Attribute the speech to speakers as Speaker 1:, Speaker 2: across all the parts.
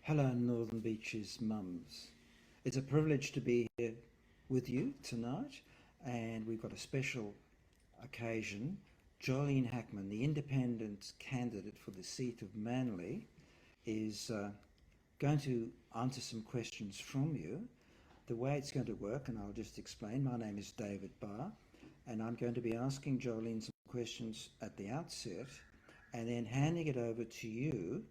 Speaker 1: Hello, Northern Beaches mums. It's a privilege to be here with you tonight, and we've got a special occasion. Joeline Hackman, the independent candidate for the seat of Manly, is going to answer some questions from you. The way it's going to work, and I'll just explain, my name is David Barr, and I'm going to be asking Joeline some questions at the outset and then handing it over to you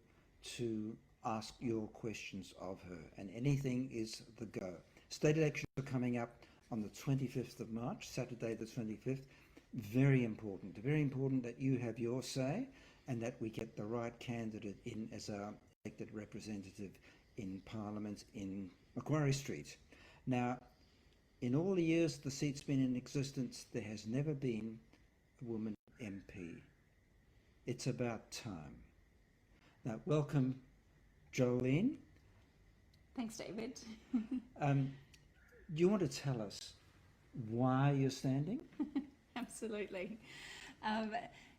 Speaker 1: to ask your questions of her, and anything is the go. State elections are coming up on the 25th of March, Saturday the 25th. Very important that you have your say and that we get the right candidate in as our elected representative in Parliament in Macquarie Street. Now, in all the years the seat's been in existence, there has never been a woman MP. It's about time. Now, welcome, Joeline.
Speaker 2: Thanks, David.
Speaker 1: Do you want to tell us why you're standing?
Speaker 2: Absolutely.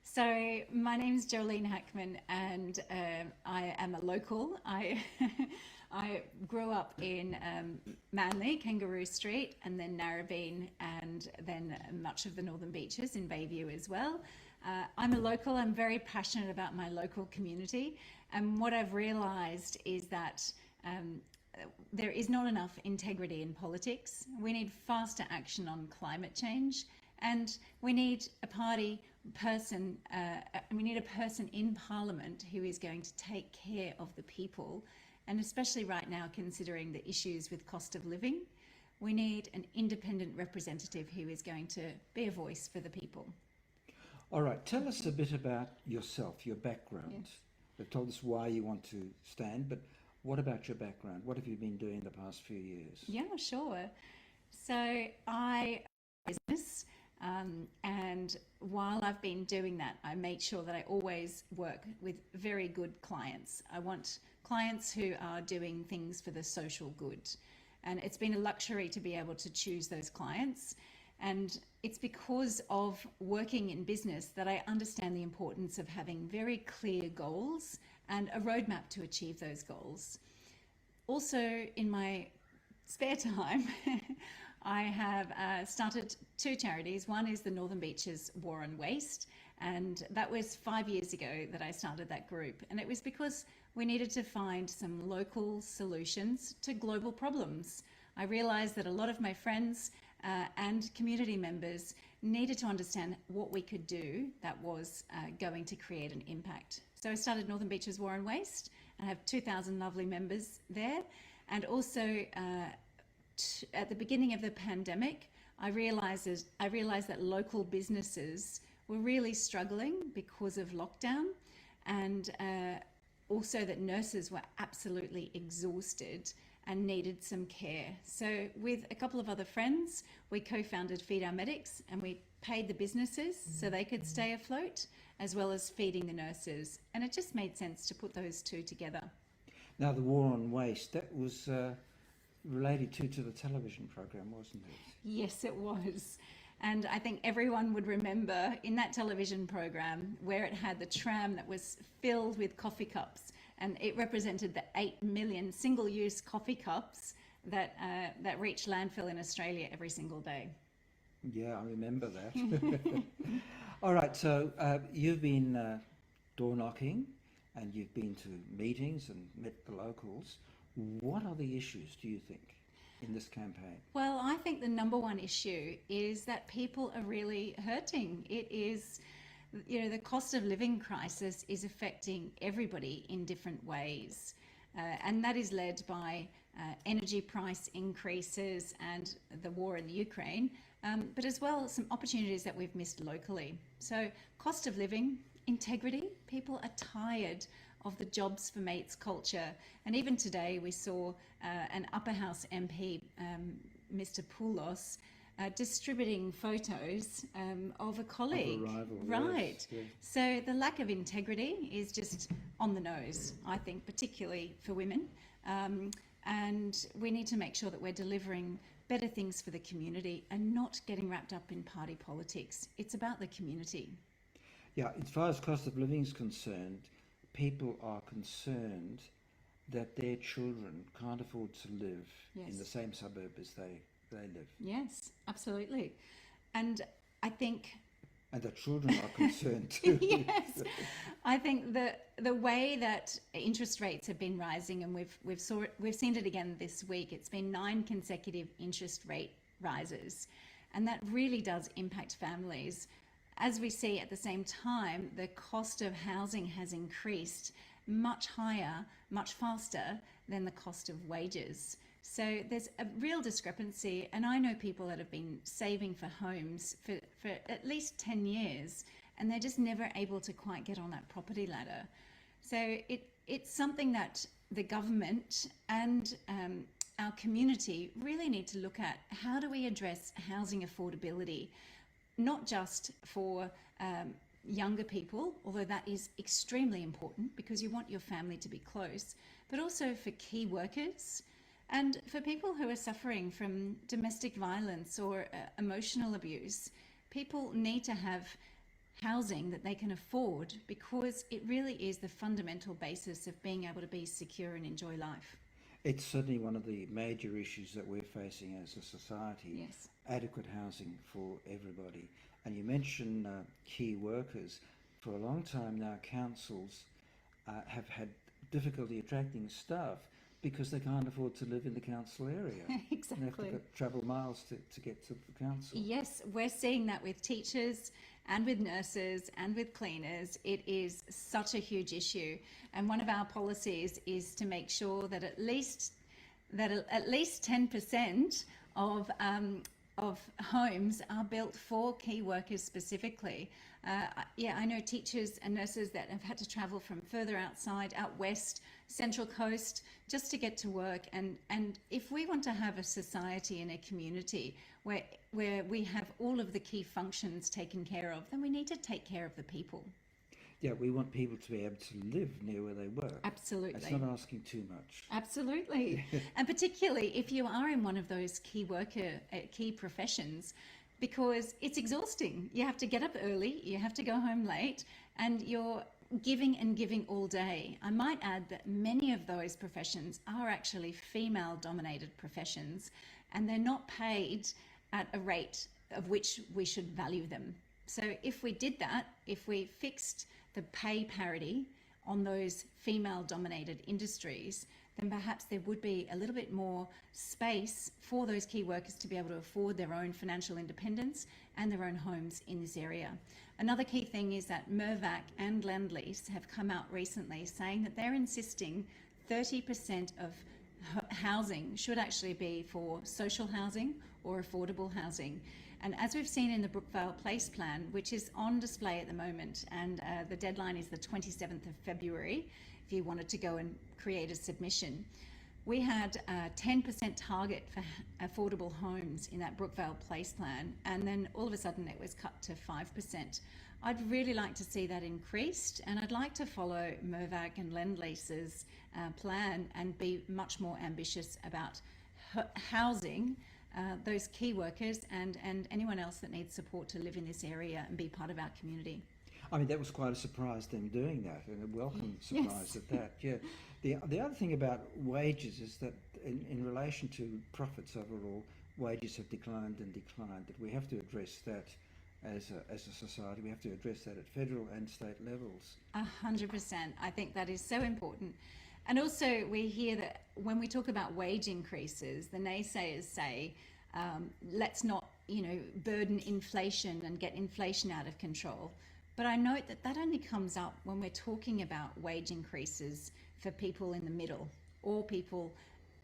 Speaker 2: So my name is Joeline Hackman, and I am a local. I grew up in Manly, Kangaroo Street, and then Narrabeen, and then much of the Northern Beaches in Bayview as well. I'm a local. I'm very passionate about my local community, and what I've realised is that there is not enough integrity in politics. We need faster action on climate change, and we need a person in Parliament who is going to take care of the people, and especially right now, considering the issues with cost of living, we need an independent representative who is going to be a voice for the people.
Speaker 1: All right, tell us a bit about yourself, your background.
Speaker 2: Yes.
Speaker 1: You've told us why you want to stand, but what about your background? What have you been doing the past few years?
Speaker 2: Yeah, sure. So I business, and while I've been doing that, I make sure that I always work with very good clients. I want clients who are doing things for the social good, and it's been a luxury to be able to choose those clients. And it's because of working in business that I understand the importance of having very clear goals and a roadmap to achieve those goals. Also, in my spare time, I have started two charities. One is the Northern Beaches War on Waste, and that was 5 years ago that I started that group. And it was because we needed to find some local solutions to global problems. I realised that a lot of my friends and community members needed to understand what we could do that was going to create an impact. So I started Northern Beaches War on Waste. I have 2,000 lovely members there. And also at the beginning of the pandemic, I realised that local businesses were really struggling because of lockdown, and also that nurses were absolutely exhausted and needed some care. So with a couple of other friends, we co-founded Feed Our Medics, and we paid the businesses so they could stay afloat, as well as feeding the nurses. And it just made sense to put those two together.
Speaker 1: Now, the War on Waste, that was related to the television program, wasn't it?
Speaker 2: Yes, it was. And I think everyone would remember in that television program where it had the tram that was filled with coffee cups, and it represented the 8 million single-use coffee cups that reach landfill in Australia every single day.
Speaker 1: Yeah, I remember that. All right, so you've been door knocking, and you've been to meetings and met the locals. What are the issues, do you think, in this campaign?
Speaker 2: Well, I think the number one issue is that people are really hurting. It is, the cost of living crisis is affecting everybody in different ways. And that is led by energy price increases and the war in the Ukraine, but as well some opportunities that we've missed locally. So cost of living, integrity, people are tired of the jobs for mates culture. And even today we saw an Upper House MP, Mr. Poulos, distributing photos of a colleague.
Speaker 1: Of a rival,
Speaker 2: right.
Speaker 1: Yes.
Speaker 2: So the lack of integrity is just on the nose, I think, particularly for women. And we need to make sure that we're delivering better things for the community and not getting wrapped up in party politics. It's about the community.
Speaker 1: Yeah, as far as cost of living is concerned, people are concerned that their children can't afford to live in
Speaker 2: Yes.
Speaker 1: the same suburb as they live.
Speaker 2: Yes, absolutely. And I think
Speaker 1: And the children are concerned too.
Speaker 2: yes, I think the way that interest rates have been rising, and we've seen it again this week. It's been 9 consecutive interest rate rises, and that really does impact families. As we see at the same time, the cost of housing has increased much higher, much faster than the cost of wages. So there's a real discrepancy, and I know people that have been saving for homes for at least 10 years, and they're just never able to quite get on that property ladder. So it's something that the government and our community really need to look at. How do we address housing affordability, not just for younger people, although that is extremely important because you want your family to be close, but also for key workers and for people who are suffering from domestic violence or emotional abuse. People need to have housing that they can afford, because it really is the fundamental basis of being able to be secure and enjoy life.
Speaker 1: It's certainly one of the major issues that we're facing as a society.
Speaker 2: Yes.
Speaker 1: Adequate housing for everybody. And you mentioned key workers. For a long time now, councils have had difficulty attracting staff because they can't afford to live in the council area.
Speaker 2: Exactly.
Speaker 1: They have to travel miles to get to the council.
Speaker 2: Yes, we're seeing that with teachers and with nurses and with cleaners. It is such a huge issue. And one of our policies is to make sure that at least 10% of homes are built for key workers specifically. I know teachers and nurses that have had to travel from further outside, out west, Central Coast, just to get to work. And if we want to have a society and a community where we have all of the key functions taken care of, then we need to take care of the people.
Speaker 1: Yeah, we want people to be able to live near where they work.
Speaker 2: Absolutely.
Speaker 1: It's not asking too much.
Speaker 2: Absolutely. And particularly if you are in one of those key professions, because it's exhausting. You have to get up early, you have to go home late, and you're giving and giving all day. I might add that many of those professions are actually female-dominated professions, and they're not paid at a rate of which we should value them. So if we did that, if we fixed the pay parity on those female-dominated industries, then perhaps there would be a little bit more space for those key workers to be able to afford their own financial independence and their own homes in this area. Another key thing is that Mirvac and Lendlease have come out recently saying that they're insisting 30% of housing should actually be for social housing or affordable housing. And as we've seen in the Brookvale Place Plan, which is on display at the moment, and the deadline is the 27th of February, if you wanted to go and create a submission, we had a 10% target for affordable homes in that Brookvale Place Plan, and then all of a sudden it was cut to 5%. I'd really like to see that increased, and I'd like to follow Mirvac and Lendlease's plan and be much more ambitious about housing those key workers and anyone else that needs support to live in this area and be part of our community.
Speaker 1: I mean, that was quite a surprise, them doing that, and a welcome surprise at that. Yeah. The other thing about wages is that in relation to profits overall, wages have declined and declined. That we have to address that as a society. We have to address that at federal and state levels.
Speaker 2: 100%. I think that is so important. And also we hear that when we talk about wage increases, the naysayers say, let's not, burden inflation and get inflation out of control. But I note that only comes up when we're talking about wage increases for people in the middle or people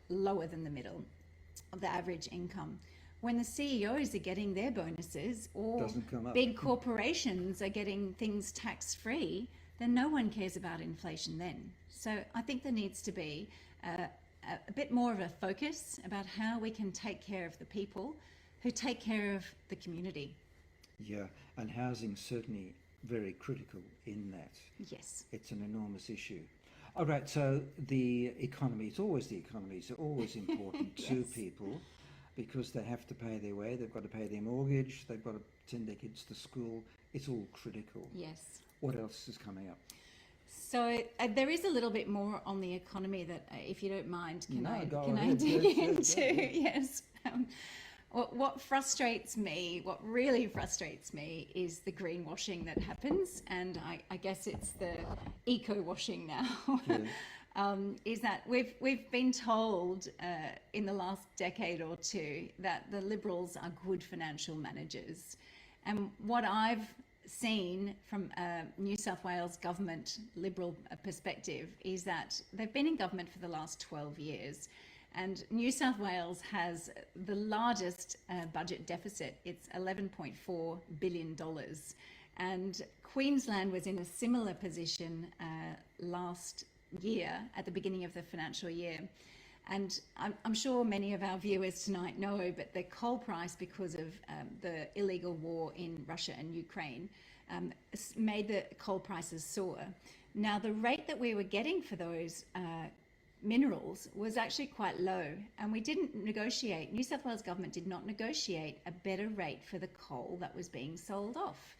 Speaker 2: lower than the middle of the average income. When the CEOs are getting their bonuses or big corporations are getting things tax-free, then no one cares about inflation then. So I think there needs to be a bit more of a focus about how we can take care of the people who take care of the community.
Speaker 1: Yeah, and housing certainly very critical in that.
Speaker 2: Yes.
Speaker 1: It's an enormous issue. All right, so the economy, it's always always important
Speaker 2: Yes.
Speaker 1: to people because they have to pay their way, they've got to pay their mortgage, they've got to send their kids to school. It's all critical.
Speaker 2: Yes.
Speaker 1: What else is coming up?
Speaker 2: So there is a little bit more on the economy that, if you don't mind, can
Speaker 1: No,
Speaker 2: I
Speaker 1: go
Speaker 2: can I
Speaker 1: ahead.
Speaker 2: dig
Speaker 1: Yes,
Speaker 2: into?
Speaker 1: yes.
Speaker 2: Yes. What frustrates me, what really frustrates me, is the greenwashing that happens, and I guess it's the eco-washing now.
Speaker 1: Yes.
Speaker 2: Is that we've been told in the last decade or two that the Liberals are good financial managers, and what I've seen from New South Wales government Liberal perspective is that they've been in government for the last 12 years. And New South Wales has the largest budget deficit. It's $11.4 billion. And Queensland was in a similar position last year, at the beginning of the financial year. And I'm sure many of our viewers tonight know, but the coal price, because of the illegal war in Russia and Ukraine, made the coal prices soar. Now, the rate that we were getting for those minerals was actually quite low, and we didn't negotiate. New South Wales government did not negotiate a better rate for the coal that was being sold off.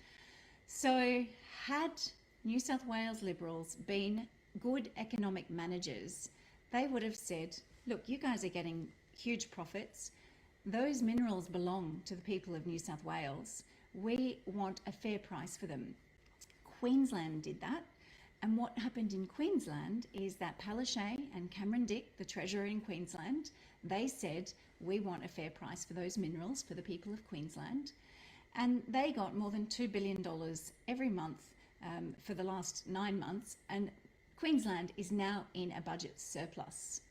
Speaker 2: So had New South Wales Liberals been good economic managers, they would have said, look, you guys are getting huge profits. Those minerals belong to the people of New South Wales. We want a fair price for them. Queensland did that. And what happened in Queensland is that Palaszczuk and Cameron Dick, the Treasurer in Queensland, they said, we want a fair price for those minerals for the people of Queensland. And they got more than $2 billion every month for the last 9 months. And Queensland is now in a budget surplus.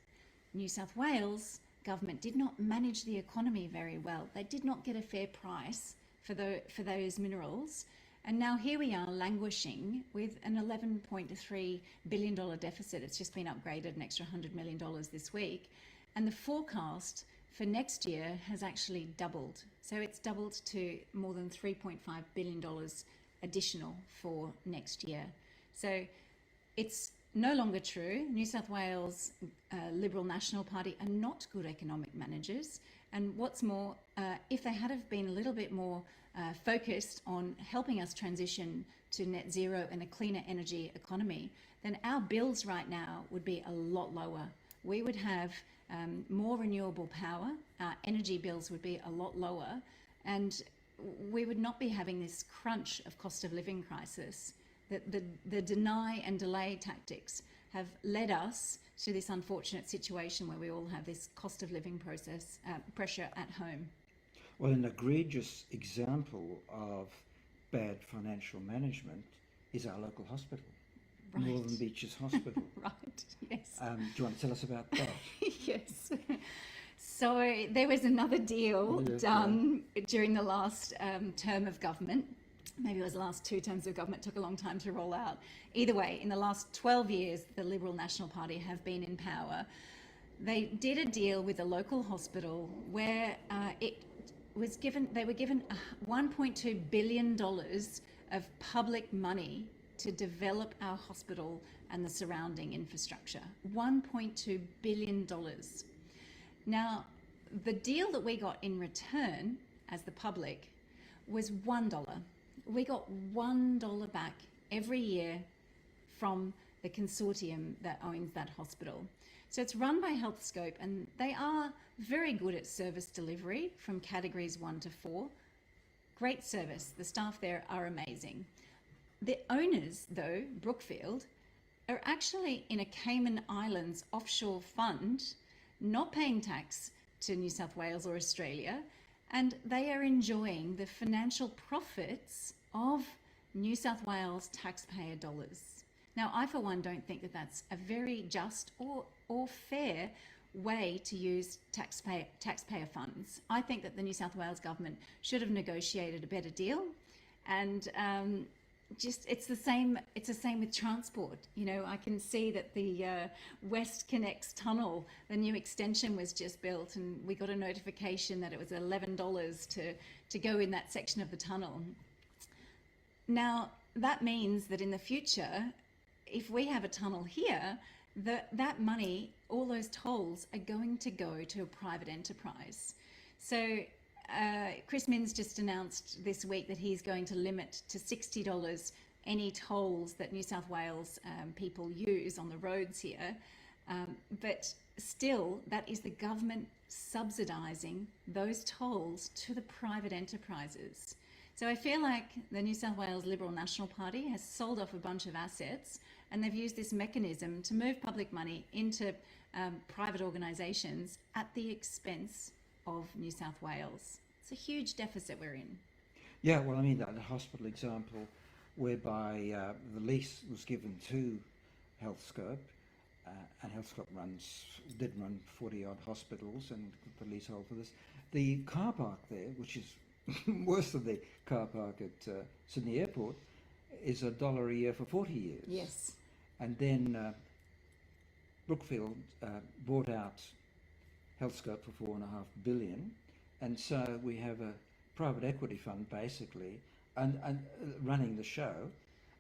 Speaker 2: New South Wales government did not manage the economy very well. They did not get a fair price for those minerals. And now here we are languishing with an $11.3 billion deficit. It's just been upgraded an extra $100 million this week. And the forecast for next year has actually doubled. So it's doubled to more than $3.5 billion additional for next year. So it's no longer true. New South Wales Liberal National Party are not good economic managers. And what's more, if they had have been a little bit more focused on helping us transition to net zero and a cleaner energy economy, then our bills right now would be a lot lower. We would have more renewable power, our energy bills would be a lot lower, and we would not be having this crunch of cost of living crisis. The deny and delay tactics have led us to this unfortunate situation where we all have this cost of living pressure at home.
Speaker 1: Well, an egregious example of bad financial management is our local hospital,
Speaker 2: Right.
Speaker 1: Northern Beaches Hospital.
Speaker 2: Right, yes.
Speaker 1: Do you want to tell us about that?
Speaker 2: Yes. So there was another deal
Speaker 1: Yes,
Speaker 2: done during the last term of government. Maybe it was the last 2 terms of government, took a long time to roll out. Either way, in the last 12 years, the Liberal National Party have been in power. They did a deal with a local hospital where they were given $1.2 billion of public money to develop our hospital and the surrounding infrastructure. $1.2 billion. Now, the deal that we got in return as the public was $1. We got $1 back every year from the consortium that owns that hospital. So it's run by Healthscope, and they are very good at service delivery from categories 1 to 4. Great service. The staff there are amazing. The owners, though, Brookfield, are actually in a Cayman Islands offshore fund, not paying tax to New South Wales or Australia, and they are enjoying the financial profits of New South Wales taxpayer dollars. Now, I, for one, don't think that that's a very just or fair way to use taxpayer funds. I think that the New South Wales government should have negotiated a better deal, and it's the same with transport. You know, I can see that the West Connects tunnel, the new extension was just built, and we got a notification that it was $11 to go in that section of the tunnel. Now, that means that in the future, if we have a tunnel here, that money, all those tolls, are going to go to a private enterprise. So Chris Minns just announced this week that he's going to limit to $60 any tolls that New South Wales people use on the roads here. But still, that is the government subsidising those tolls to the private enterprises. So I feel like the New South Wales Liberal National Party has sold off a bunch of assets, and they've used this mechanism to move public money into private organisations at the expense of New South Wales. It's a huge deficit we're in.
Speaker 1: Yeah, well, I mean, that hospital example whereby the lease was given to HealthScope, and HealthScope did run 40-odd hospitals and the leasehold for this. The car park there, which is worse than the car park at Sydney Airport, is $1 a year for 40 years.
Speaker 2: Yes.
Speaker 1: And then Brookfield bought out HealthScope for $4.5 billion, and so we have a private equity fund basically and running the show,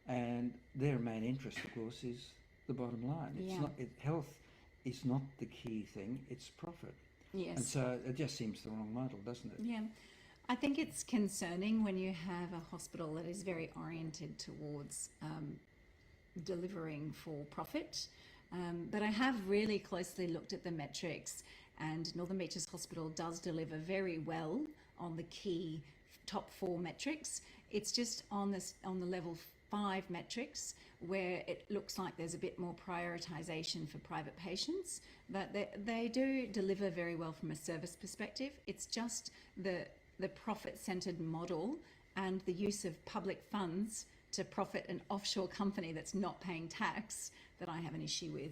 Speaker 1: and their main interest, of course, is the bottom line. It's not health is not the key thing; it's profit.
Speaker 2: Yes.
Speaker 1: And so it just seems the wrong model, doesn't it?
Speaker 2: Yeah. I think it's concerning when you have a hospital that is very oriented towards delivering for profit. But I have really closely looked at the metrics, and Northern Beaches Hospital does deliver very well on the key top 4 metrics. It's just on the level 5 metrics where it looks like there's a bit more prioritisation for private patients, but they do deliver very well from a service perspective. It's just the profit-centred model and the use of public funds to profit an offshore company that's not paying tax that I have an issue with.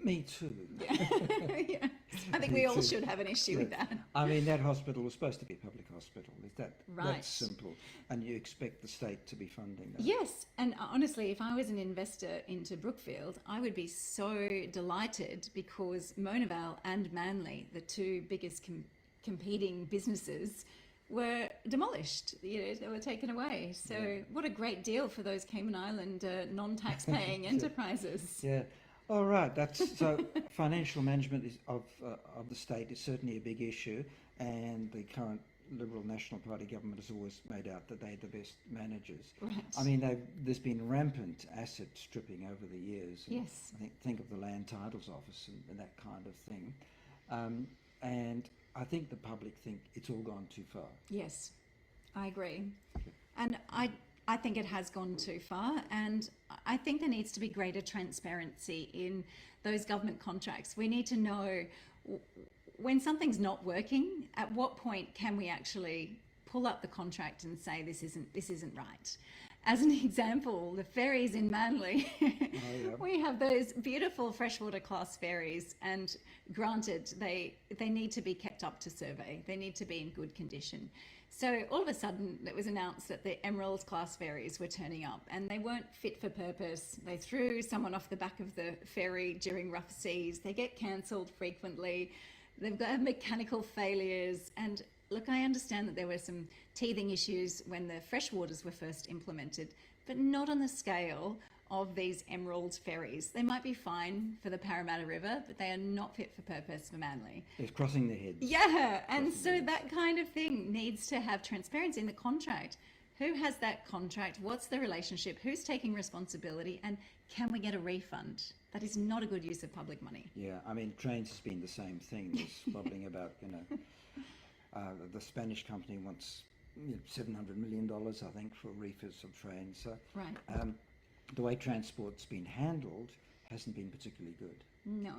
Speaker 1: Me too.
Speaker 2: Yeah. I think we all should have an issue with that.
Speaker 1: I mean, that hospital was supposed to be a public hospital. Is that
Speaker 2: Right.
Speaker 1: That's simple, and you expect the state to be funding that.
Speaker 2: Yes, and honestly, if I was an investor into Brookfield, I would be so delighted because Monavale and Manly, the two biggest competing businesses, were demolished. They were taken away. So what a great deal for those Cayman Island non-tax-paying enterprises.
Speaker 1: Yeah. All right. That's so. Financial management of the state is certainly a big issue, and the current Liberal National Party government has always made out that they're the best managers.
Speaker 2: Right.
Speaker 1: I mean, there's been rampant asset stripping over the years. And
Speaker 2: Yes.
Speaker 1: I think of the Land Titles Office and that kind of thing, and I think the public think it's all gone too far.
Speaker 2: Yes, I agree. And I think it has gone too far, and I think there needs to be greater transparency in those government contracts. We need to know when something's not working, at what point can we actually pull up the contract and say this isn't right. As an example, the ferries in Manly, we have those beautiful freshwater class ferries, and granted, they need to be kept up to survey. They need to be in good condition. So all of a sudden, it was announced that the Emerald class ferries were turning up, and they weren't fit for purpose. They threw someone off the back of the ferry during rough seas. They get cancelled frequently. They've got mechanical failures, and look, I understand that there were some teething issues when the freshwaters were first implemented, but not on the scale of these Emerald ferries. They might be fine for the Parramatta River, but they are not fit for purpose for Manly.
Speaker 1: It's crossing the heads.
Speaker 2: Yeah, and so that kind of thing needs to have transparency in the contract. Who has that contract? What's the relationship? Who's taking responsibility? And can we get a refund? That is not a good use of public money.
Speaker 1: Yeah, I mean, trains has been the same thing. There's bubbling about, the Spanish company wants $700 million, I think, for refits of trains. So,
Speaker 2: Right.
Speaker 1: The way transport's been handled hasn't been particularly good.
Speaker 2: No.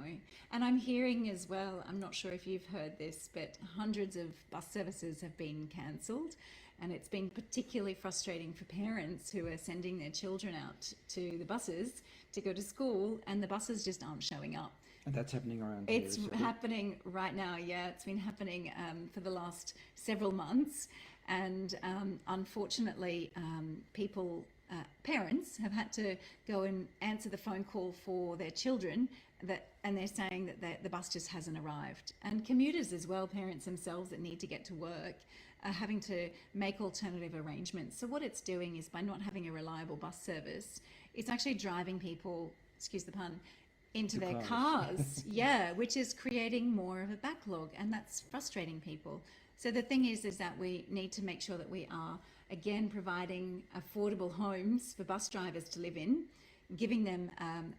Speaker 2: And I'm hearing as well, I'm not sure if you've heard this, but hundreds of bus services have been cancelled. And it's been particularly frustrating for parents who are sending their children out to the buses to go to school, and the buses just aren't showing up.
Speaker 1: And that's happening around here.
Speaker 2: It's happening right now, yeah. It's been happening for the last several months. And unfortunately, parents have had to go and answer the phone call for their children, and they're saying that the bus just hasn't arrived. And commuters as well, parents themselves that need to get to work, are having to make alternative arrangements. So what it's doing is, by not having a reliable bus service, it's actually driving people, excuse the pun, into their cars. Yeah, which is creating more of a backlog, and that's frustrating people. So the thing is that we need to make sure that we are again, providing affordable homes for bus drivers to live in, giving them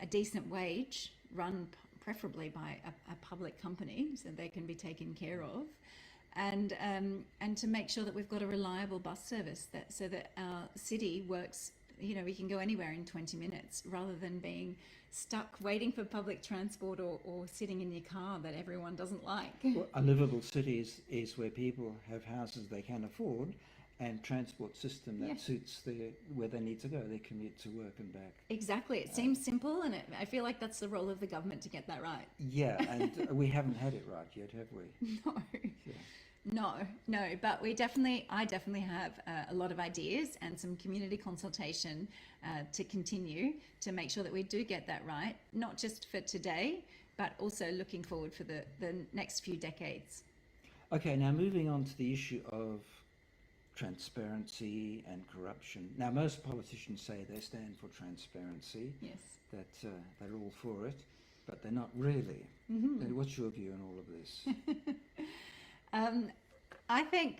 Speaker 2: a decent wage, run preferably by a public company so they can be taken care of, and to make sure that we've got a reliable bus service so that our city works. You know, we can go anywhere in 20 minutes rather than being stuck waiting for public transport or sitting in your car that everyone doesn't like.
Speaker 1: Well, a livable city is where people have houses they can afford and transport system that suits where they need to go, their commute to work and back.
Speaker 2: Exactly. It seems simple, and I feel like that's the role of the government to get that right.
Speaker 1: Yeah, and we haven't had it right yet, have we?
Speaker 2: No. Yeah. No, but I definitely have a lot of ideas and some community consultation to continue to make sure that we do get that right, not just for today, but also looking forward for the next few decades.
Speaker 1: Okay, now moving on to the issue of transparency and corruption. Now, most politicians say they stand for transparency,
Speaker 2: yes,
Speaker 1: that they're all for it, but they're not really. Mm-hmm. What's your view on all of this?
Speaker 2: I think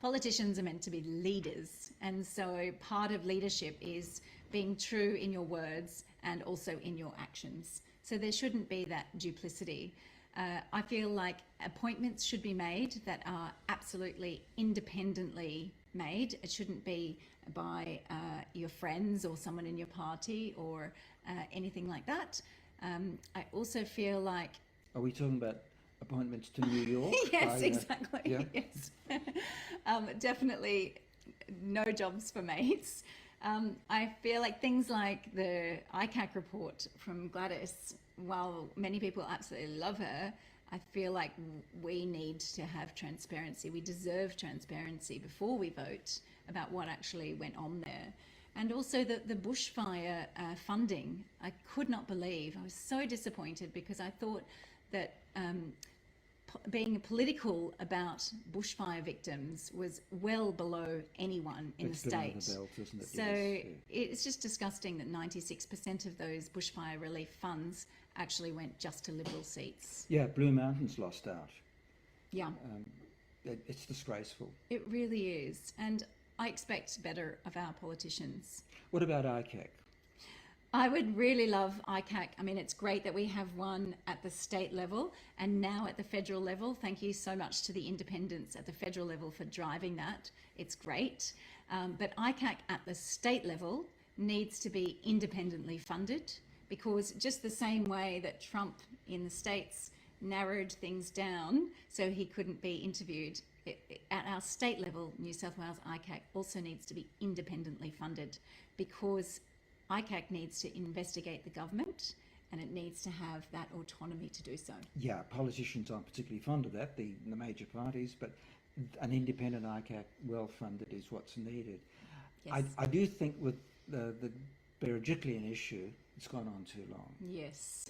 Speaker 2: politicians are meant to be leaders, and so part of leadership is being true in your words and also in your actions. So there shouldn't be that duplicity. I feel like appointments should be made that are absolutely independently made. It shouldn't be by your friends or someone in your party or anything like that. I also feel like...
Speaker 1: Are we talking about appointments to New York?
Speaker 2: Yes, exactly.
Speaker 1: Yeah.
Speaker 2: Yes. Definitely no jobs for mates. I feel like things like the ICAC report from Gladys, while many people absolutely love her, I feel like we need to have transparency. We deserve transparency before we vote about what actually went on there. And also the bushfire funding. I could not believe. I was so disappointed because I thought that being political about bushfire victims was well below anyone in the state.
Speaker 1: It's belt, isn't it?
Speaker 2: So
Speaker 1: yes.
Speaker 2: It's just disgusting that 96% of those bushfire relief funds actually went just to Liberal seats.
Speaker 1: Yeah, Blue Mountains lost out.
Speaker 2: Yeah.
Speaker 1: It's disgraceful.
Speaker 2: It really is. And I expect better of our politicians.
Speaker 1: What about ICAC?
Speaker 2: I would really love ICAC. I mean, it's great that we have one at the state level and now at the federal level. Thank you so much to the independents at the federal level for driving that. It's great. But ICAC at the state level needs to be independently funded, because just the same way that Trump in the States narrowed things down so he couldn't be interviewed, at our state level, New South Wales ICAC also needs to be independently funded, because ICAC needs to investigate the government and it needs to have that autonomy to do so.
Speaker 1: Yeah, politicians aren't particularly fond of that, the major parties, but an independent ICAC, well funded, is what's needed.
Speaker 2: Yes.
Speaker 1: I do think with the Berejiklian issue, it's gone on too long.
Speaker 2: Yes.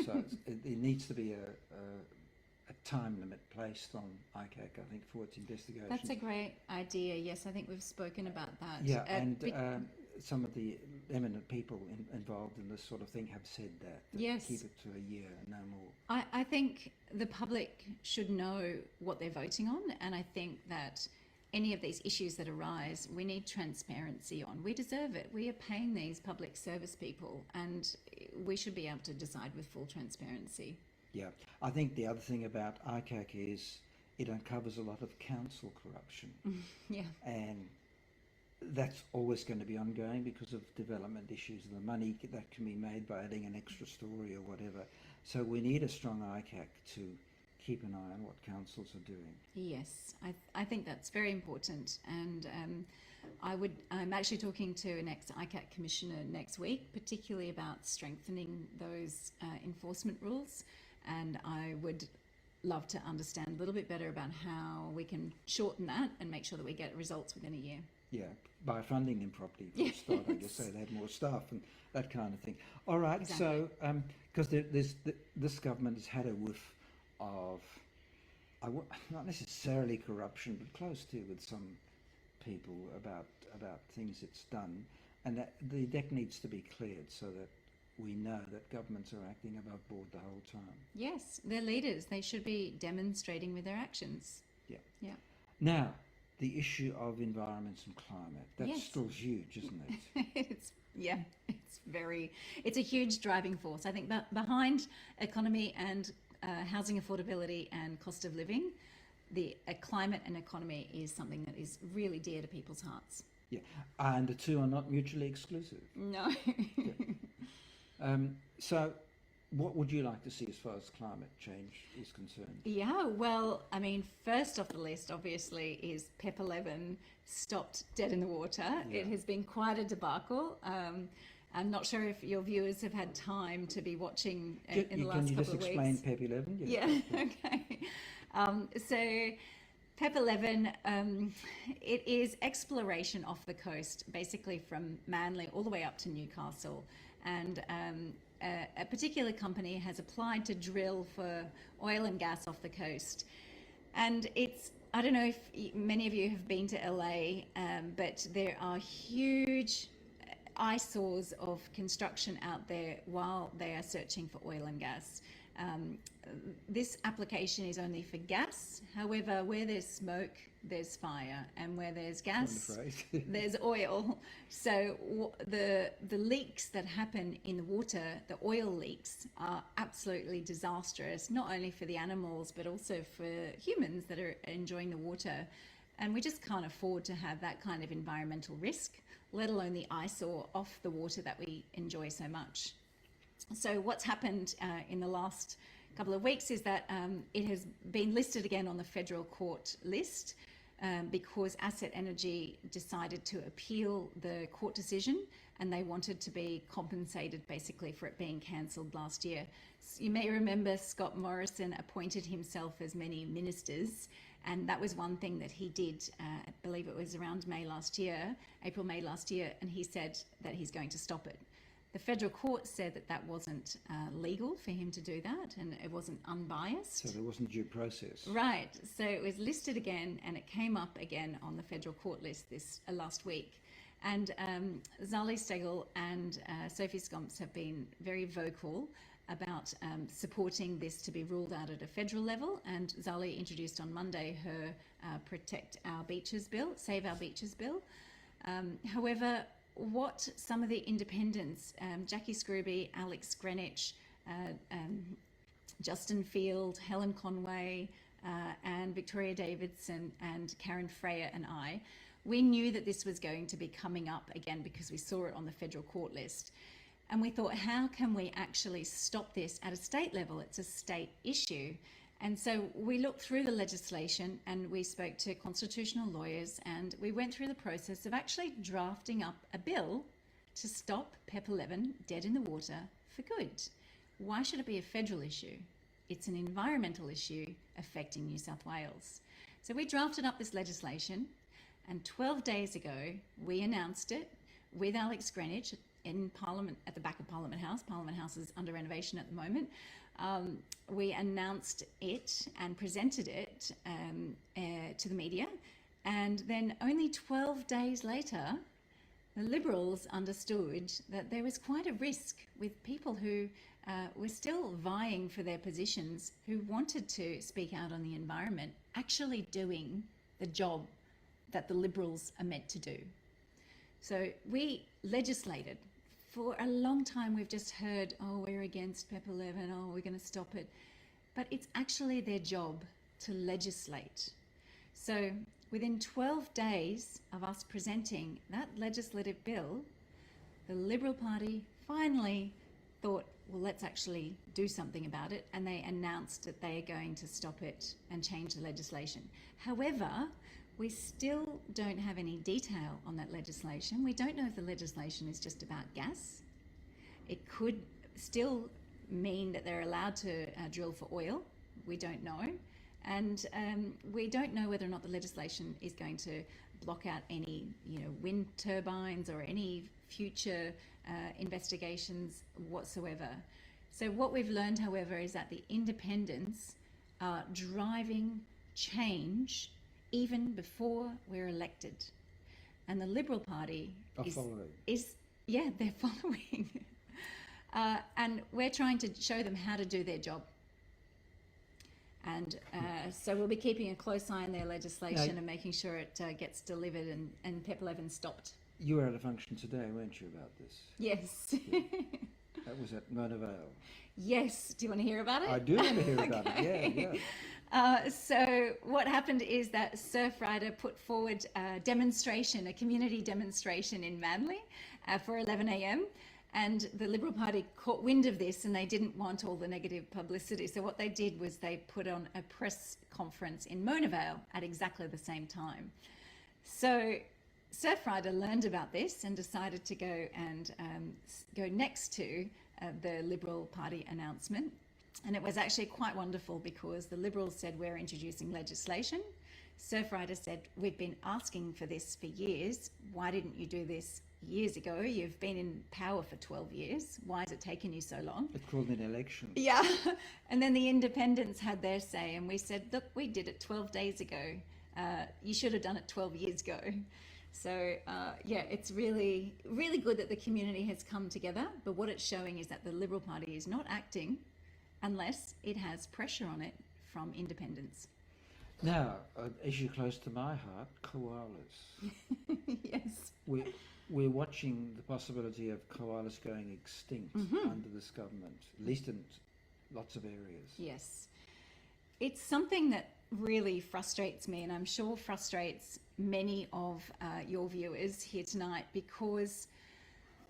Speaker 1: So it needs to be a time limit placed on ICAC, I think, for its investigation.
Speaker 2: That's a great idea. Yes, I think we've spoken about that.
Speaker 1: Yeah, some of the eminent people involved in this sort of thing have said that
Speaker 2: yes.
Speaker 1: Keep it to a year, no more.
Speaker 2: I think the public should know what they're voting on, and I think that any of these issues that arise, we need transparency on. We deserve it. We are paying these public service people, and we should be able to decide with full transparency.
Speaker 1: Yeah, I think the other thing about ICAC is it uncovers a lot of council corruption.
Speaker 2: Yeah.
Speaker 1: And that's always going to be ongoing because of development issues and the money that can be made by adding an extra story or whatever. So we need a strong ICAC to keep an eye on what councils are doing.
Speaker 2: Yes, I think that's very important. And I'm actually talking to an ex-ICAC commissioner next week, particularly about strengthening those enforcement rules. And I would love to understand a little bit better about how we can shorten that and make sure that we get results within a year.
Speaker 1: Yeah, by funding them properly for a start, I guess, so they have more staff and that kind of thing. All right, exactly. So because this government has had a whiff of, not necessarily corruption, but close to, with some people about things it's done, and that the deck needs to be cleared so that we know that governments are acting above board the whole time.
Speaker 2: Yes, they're leaders. They should be demonstrating with their actions.
Speaker 1: Yeah.
Speaker 2: Yeah.
Speaker 1: Now, the issue of environment and climate. That's
Speaker 2: Yes.
Speaker 1: still huge, isn't it?
Speaker 2: It's a huge driving force. I think behind economy and housing affordability and cost of living, the climate and economy is something that is really dear to people's hearts.
Speaker 1: Yeah, and the two are not mutually exclusive.
Speaker 2: No.
Speaker 1: So, what would you like to see as far as climate change is concerned?
Speaker 2: Yeah, well, I mean, first off the list, obviously, is PEP 11 stopped dead in the water.
Speaker 1: Yeah.
Speaker 2: It has been quite a debacle. I'm not sure if your viewers have had time to be watching in the last couple of weeks.
Speaker 1: Can you just explain PEP 11?
Speaker 2: Yeah, okay. So PEP 11, it is exploration off the coast, basically from Manly all the way up to Newcastle. And a particular company has applied to drill for oil and gas off the coast. And I don't know if many of you have been to LA, but there are huge eyesores of construction out there while they are searching for oil and gas. This application is only for gas. However, where there's smoke, there's fire, and where there's gas, there's oil. So the leaks that happen in the water, the oil leaks, are absolutely disastrous, not only for the animals, but also for humans that are enjoying the water. And we just can't afford to have that kind of environmental risk, let alone the eyesore off the water that we enjoy so much. So what's happened in the last couple of weeks is that it has been listed again on the federal court list because Asset Energy decided to appeal the court decision, and they wanted to be compensated basically for it being cancelled last year. So you may remember Scott Morrison appointed himself as many ministers, and that was one thing that he did, I believe it was around May last year, April, May last year, and he said that he's going to stop it. The federal court said that that wasn't legal for him to do that, and it wasn't unbiased.
Speaker 1: So there wasn't due process.
Speaker 2: Right. So it was listed again, and it came up again on the federal court list this last week. And Zali Steggall and Sophie Scomps have been very vocal about supporting this to be ruled out at a federal level. And Zali introduced on Monday her Protect Our Beaches bill, Save Our Beaches bill. However, what some of the independents, Jackie Scrooby, Alex Greenwich, Justin Field, Helen Conway, and Victoria Davidson and Karen Freya and I, we knew that this was going to be coming up again because we saw it on the federal court list. And we thought, how can we actually stop this at a state level? It's a state issue. And so we looked through the legislation and we spoke to constitutional lawyers, and we went through the process of actually drafting up a bill to stop PEP 11 dead in the water for good. Why should it be a federal issue? It's an environmental issue affecting New South Wales. So we drafted up this legislation, and 12 days ago we announced it with Alex Greenwich in Parliament, at the back of Parliament House. Parliament House is under renovation at the moment. We announced it and presented it to the media, and then only 12 days later the Liberals understood that there was quite a risk with people who were still vying for their positions, who wanted to speak out on the environment, actually doing the job that the Liberals are meant to do. So we legislated. For a long time we've just heard, oh, we're against PEP 11, oh, we're going to stop it. But it's actually their job to legislate. So within 12 days of us presenting that legislative bill, the Liberal Party finally thought, well, let's actually do something about it, and they announced that they are going to stop it and change the legislation. However, we still don't have any detail on that legislation. We don't know if the legislation is just about gas. It could still mean that they're allowed to drill for oil. We don't know. And we don't know whether or not the legislation is going to block out any, wind turbines or any future investigations whatsoever. So what we've learned, however, is that the independents are driving change even before we're elected. And the Liberal Party they're following. And we're trying to show them how to do their job. And so we'll be keeping a close eye on their legislation
Speaker 1: Now,
Speaker 2: and making sure it gets delivered and Pepper Levin stopped.
Speaker 1: you were at a function today, weren't you, about this?
Speaker 2: Yes.
Speaker 1: That was at Mona Vale.
Speaker 2: Yes. Do you want to hear about it?
Speaker 1: I do want to hear about it, yeah.
Speaker 2: So what happened is that Surfrider put forward a demonstration, a community demonstration in Manly for 11 a.m. And the Liberal Party caught wind of this and they didn't want all the negative publicity. So what they did was they put on a press conference in Mona Vale at exactly the same time. So Surfrider learned about this and decided to go and go next to the Liberal Party announcement. And it was actually quite wonderful because the Liberals said, we're introducing legislation. Surfrider said, we've been asking for this for years. Why didn't you do this years ago? You've been in power for 12 years. Why has it taken you so long?
Speaker 1: It called an election.
Speaker 2: Yeah. And then the independents had their say and we said, look, we did it 12 days ago. You should have done it 12 years ago. So yeah, it's really, really good that the community has come together. But what it's showing is that the Liberal Party is not acting unless it has pressure on it from independents.
Speaker 1: Now, an issue close to my heart, koalas.
Speaker 2: Yes.
Speaker 1: We're watching the possibility of koalas going extinct under this government, at least in lots of areas.
Speaker 2: Yes. It's something that really frustrates me, and I'm sure frustrates many of your viewers here tonight, because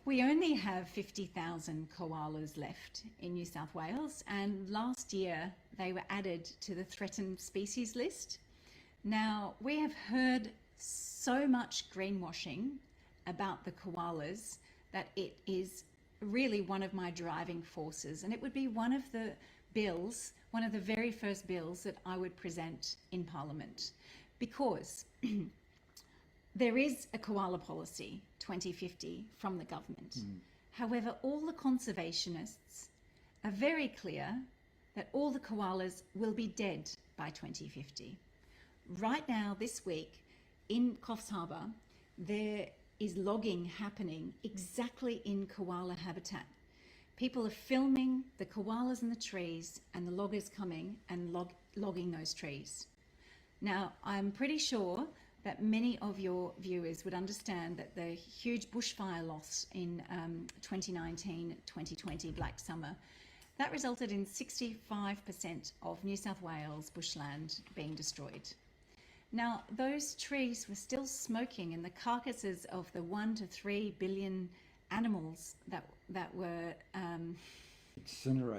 Speaker 2: we only have 50,000 koalas left in New South Wales, and last year they were added to the threatened species list. Now, we have heard so much greenwashing about the koalas that it is really one of my driving forces, and it would be one of the bills, one of the very first bills that I would present in Parliament, because there is a koala policy 2050 from the government. However, all the conservationists are very clear that all the koalas will be dead by 2050. Right now, this week, in Coffs Harbour, there is logging happening exactly in koala habitat. People are filming the koalas in the trees and the loggers coming and logging those trees. Now, I'm pretty sure that many of your viewers would understand that the huge bushfire loss in 2019-2020 Black Summer, that resulted in 65% of New South Wales bushland being destroyed. Now, those trees were still smoking, and the carcasses of the 1 to 3 billion animals that were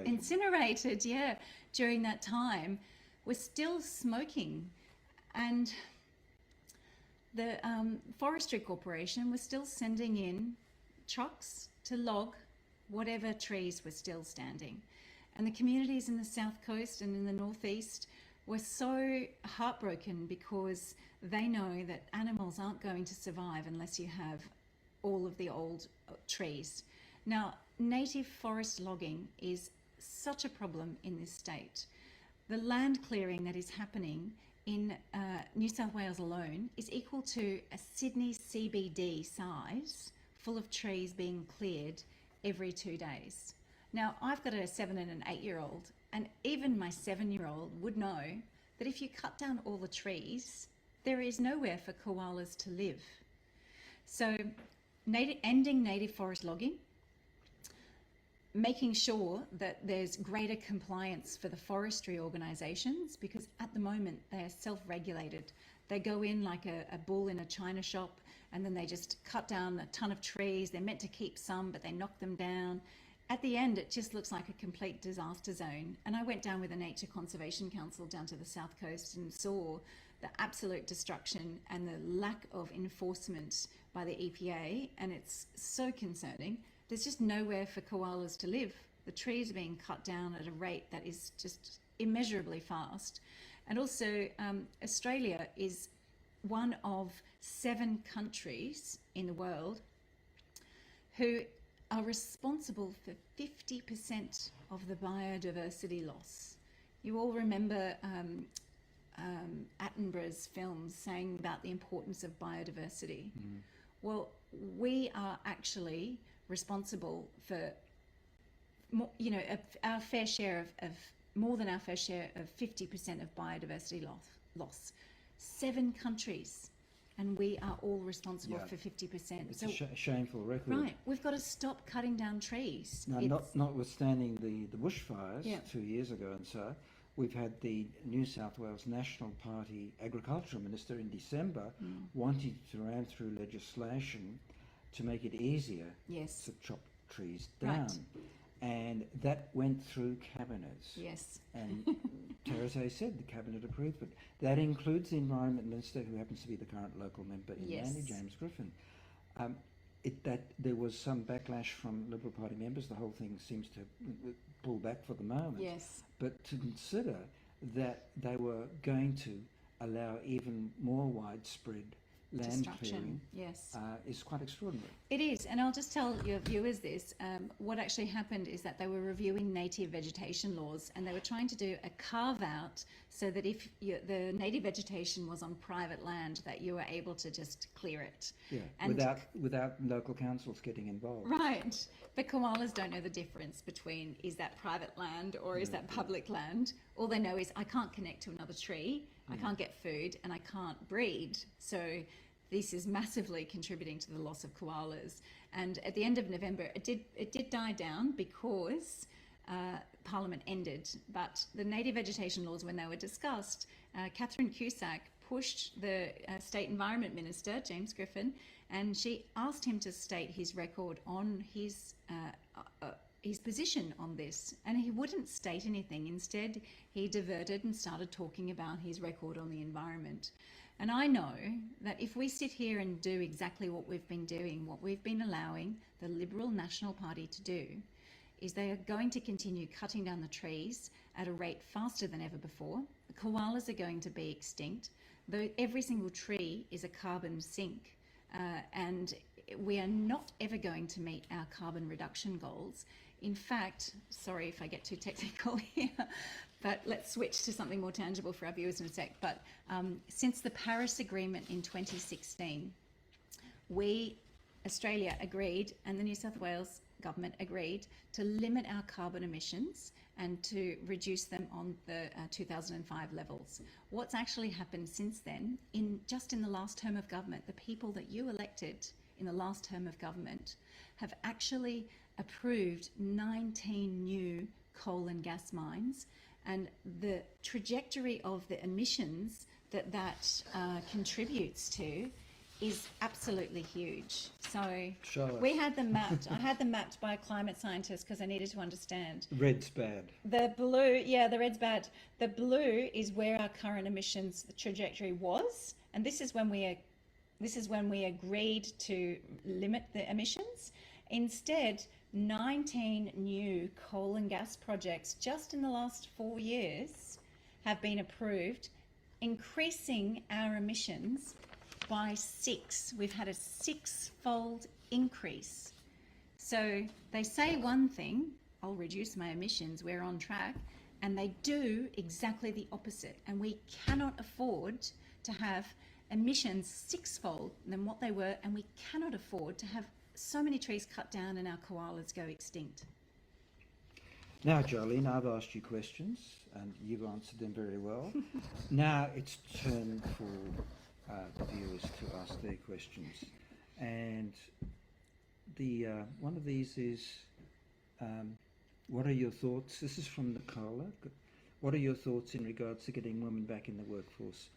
Speaker 2: incinerated, yeah, during that time, were still smoking. And the Forestry Corporation was still sending in trucks to log whatever trees were still standing. And the communities in the South Coast and in the Northeast were so heartbroken because they know that animals aren't going to survive unless you have all of the old trees. Now, native forest logging is such a problem in this state. The land clearing that is happening in New South Wales alone is equal to a Sydney CBD size, full of trees being cleared every 2 days. Now, I've got a 7 and an 8-year-old, and even my 7-year-old would know that if you cut down all the trees, there is nowhere for koalas to live. So, ending native forest logging, making sure that there's greater compliance for the forestry organisations, because at the moment they are self-regulated. They go in like a bull in a china shop, and then they just cut down a ton of trees. They're meant to keep some, but they knock them down. At the end, it just looks like a complete disaster zone. And I went down with the Nature Conservation Council down to the South Coast and saw the absolute destruction and the lack of enforcement by the EPA, and it's so concerning. There's just nowhere for koalas to live. The trees are being cut down at a rate that is just immeasurably fast. And also, Australia is one of 7 countries in the world who are responsible for 50% of the biodiversity loss. You all remember Attenborough's films saying about the importance of biodiversity. Well, we are actually responsible for more, our fair share of more than our fair share of 50% of biodiversity loss. 7 countries, and we are all responsible
Speaker 1: Yeah.
Speaker 2: for 50%.
Speaker 1: It's
Speaker 2: So,
Speaker 1: a shameful record.
Speaker 2: right, we've got to stop cutting down trees.
Speaker 1: Now, notwithstanding the bushfires
Speaker 2: Yeah.
Speaker 1: 2 years ago and so, we've had the New South Wales National Party Agricultural Minister in December wanting to ram through legislation to make it easier
Speaker 2: Yes.
Speaker 1: to chop trees down.
Speaker 2: Right.
Speaker 1: And that went through Cabinet.
Speaker 2: Yes.
Speaker 1: And Theresa said the Cabinet approved it. That includes the Environment Minister, who happens to be the current local member in
Speaker 2: Yes.
Speaker 1: Manly, James Griffin. That there was some backlash from Liberal Party members. The whole thing seems to pull back for the moment.
Speaker 2: Yes.
Speaker 1: But to consider that they were going to allow even more widespread land clearing
Speaker 2: Destruction. Yes.
Speaker 1: is quite extraordinary.
Speaker 2: It is, and I'll just tell your viewers this. What actually happened is that they were reviewing native vegetation laws, and they were trying to do a carve out so that if the native vegetation was on private land, that you were able to just clear it.
Speaker 1: Yeah,
Speaker 2: And
Speaker 1: without local councils getting involved.
Speaker 2: Right, but koalas don't know the difference between is that private land or is that public land. All they know is I can't connect to another tree, I can't get food, and I can't breed. So this is massively contributing to the loss of koalas. And at the end of November, it did die down because Parliament ended. But the native vegetation laws, when they were discussed, Catherine Cusack pushed the State Environment Minister, James Griffin, and she asked him to state his record on his position on this, and he wouldn't state anything. Instead, he diverted and started talking about his record on the environment. And I know that if we sit here and do exactly what we've been doing, what we've been allowing the Liberal National Party to do, is they are going to continue cutting down the trees at a rate faster than ever before. The koalas are going to be extinct, though every single tree is a carbon sink, and we are not ever going to meet our carbon reduction goals. In fact, sorry if I get too technical here, but let's switch to something more tangible for our viewers in a sec. But since the Paris Agreement in 2016, Australia agreed, and the New South Wales government agreed to limit our carbon emissions and to reduce them on the 2005 levels. What's actually happened since then, just in the last term of government, the people that you elected in the last term of government have actually approved 19 new coal and gas mines, and the trajectory of the emissions that contributes to is absolutely huge. So
Speaker 1: Show us.
Speaker 2: we had them mapped. I had them mapped by a climate scientist because I needed to understand.
Speaker 1: Red's bad.
Speaker 2: The blue, the red's bad. The blue is where our current emissions trajectory was, and this is when we agreed to limit the emissions. Instead, 19 new coal and gas projects just in the last 4 years have been approved, increasing our emissions by 6. We've had a 6-fold increase. So they say one thing, I'll reduce my emissions, we're on track, and they do exactly the opposite. And we cannot afford to have emissions 6-fold than what they were, and we cannot afford to have so many trees cut down and our koalas go extinct.
Speaker 1: Now, Joeline, I've asked you questions and you've answered them very well. Now it's turn for the viewers to ask their questions. And the one of these is, what are your thoughts? This is from Nicola. What are your thoughts in regards to getting women back in the workforce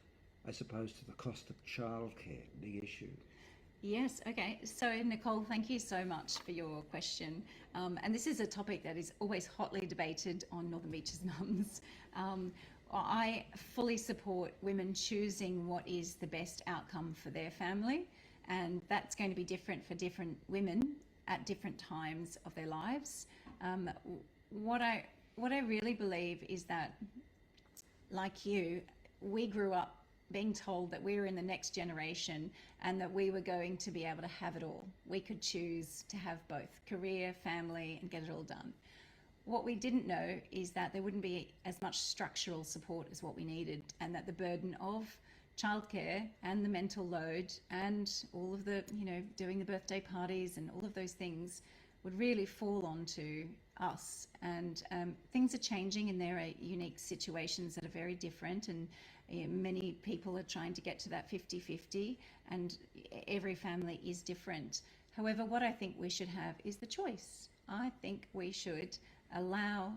Speaker 1: as opposed to the cost of childcare, big issue?
Speaker 2: Yes, okay. So Nicole, thank you so much for your question. And this is a topic that is always hotly debated on Northern Beaches Mums. I fully support women choosing what is the best outcome for their family, and that's going to be different for different women at different times of their lives. What I really believe is that, like you, we grew up being told that we were in the next generation and that we were going to be able to have it all. We could choose to have both career, family, and get it all done. What we didn't know is that there wouldn't be as much structural support as what we needed, and that the burden of childcare and the mental load and all of the, doing the birthday parties and all of those things would really fall onto us. And things are changing, and there are unique situations that are very different, and many people are trying to get to that 50-50, and every family is different. However, what I think we should have is the choice. I think we should allow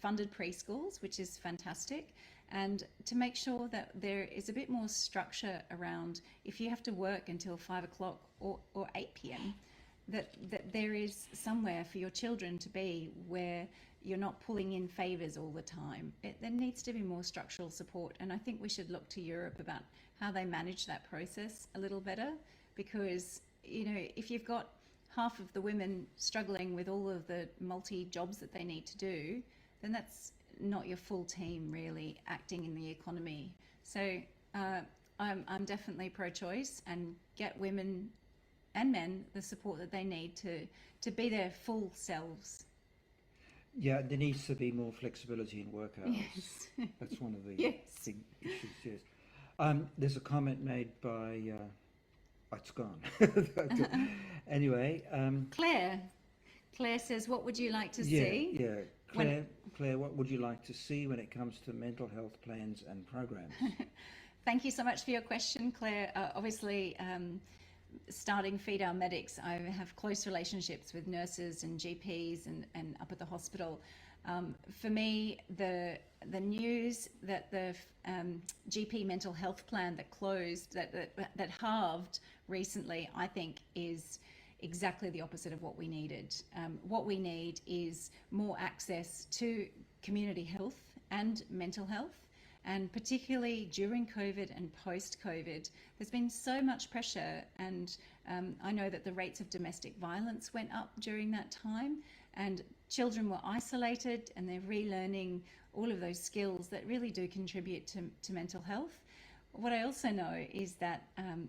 Speaker 2: funded preschools, which is fantastic, and to make sure that there is a bit more structure around, if you have to work until 5 o'clock or 8 p.m., that there is somewhere for your children to be where you're not pulling in favours all the time. There needs to be more structural support, and I think we should look to Europe about how they manage that process a little better, because if you've got half of the women struggling with all of the multi-jobs that they need to do, then that's not your full team really acting in the economy. So I'm definitely pro-choice, and get women and men the support that they need to be their full selves.
Speaker 1: Yeah, there needs to be more flexibility in work hours.
Speaker 2: Yes.
Speaker 1: That's one of the
Speaker 2: Yes.
Speaker 1: big issues, yes. There's a comment made by... it's gone. Anyway.
Speaker 2: Claire says, what would you like to
Speaker 1: Yeah,
Speaker 2: see?
Speaker 1: yeah. Claire, what would you like to see when it comes to mental health plans and programs?
Speaker 2: Thank you so much for your question, Claire. Obviously, starting Feed Our Medics, I have close relationships with nurses and GPs and up at the hospital. For me, the news that the GP mental health plan that closed, that halved recently, I think is exactly the opposite of what we needed. What we need is more access to community health and mental health. And particularly during COVID and post-COVID, there's been so much pressure, and I know that the rates of domestic violence went up during that time, and children were isolated, and they're relearning all of those skills that really do contribute to mental health. What I also know is that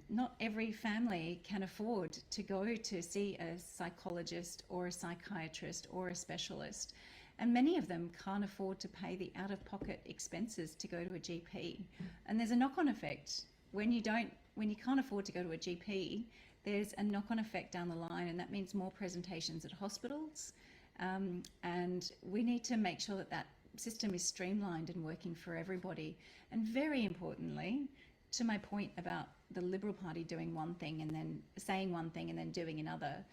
Speaker 2: not every family can afford to go to see a psychologist or a psychiatrist or a specialist. And many of them can't afford to pay the out-of-pocket expenses to go to a GP. And there's a knock-on effect. When you can't afford to go to a GP, there's a knock-on effect down the line, and that means more presentations at hospitals. And we need to make sure that system is streamlined and working for everybody. And very importantly, to my point about the Liberal Party doing one thing and then saying one thing and then doing another,